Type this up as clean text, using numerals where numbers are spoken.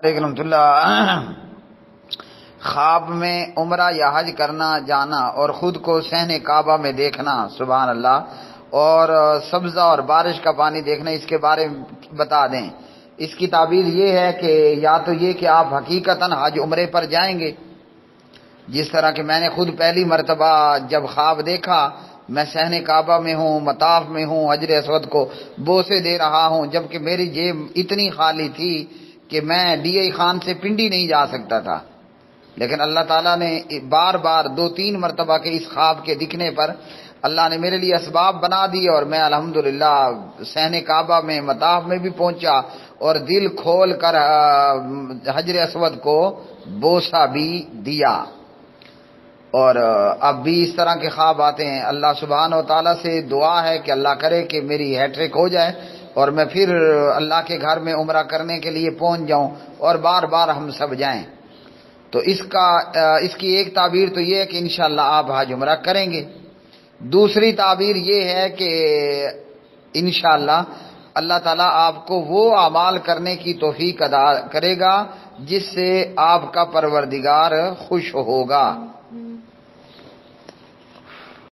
رحمۃ اللہ، خواب میں عمرہ یا حج کرنا جانا اور خود کو صحن کعبہ میں دیکھنا، سبحان اللہ، اور سبزہ اور بارش کا پانی دیکھنا، اس کے بارے میں بتا دیں۔ اس کی تعبیر یہ ہے کہ یا تو یہ کہ آپ حقیقتاً حج عمرے پر جائیں گے، جس طرح کہ میں نے خود پہلی مرتبہ جب خواب دیکھا میں صحن کعبہ میں ہوں، مطاف میں ہوں، حجر اسود کو بوسے دے رہا ہوں، جبکہ میری جیب اتنی خالی تھی کہ میں ڈی اے خان سے پنڈی نہیں جا سکتا تھا، لیکن اللہ تعالیٰ نے بار بار 2-3 مرتبہ کے اس خواب کے دکھنے پر اللہ نے میرے لیے اسباب بنا دیے، اور میں الحمدللہ صحن کعبہ میں مطاف میں بھی پہنچا اور دل کھول کر حجر اسود کو بوسا بھی دیا۔ اور اب بھی اس طرح کے خواب آتے ہیں۔ اللہ سبحانہ و تعالیٰ سے دعا ہے کہ اللہ کرے کہ میری ہیٹرک ہو جائے اور میں پھر اللہ کے گھر میں عمرہ کرنے کے لیے پہنچ جاؤں اور بار بار ہم سب جائیں۔ تو اس کی ایک تعبیر تو یہ ہے کہ انشاءاللہ آپ حج عمرہ کریں گے۔ دوسری تعبیر یہ ہے کہ انشاءاللہ اللہ تعالیٰ آپ کو وہ اعمال کرنے کی توفیق عطا کرے گا جس سے آپ کا پروردگار خوش ہوگا۔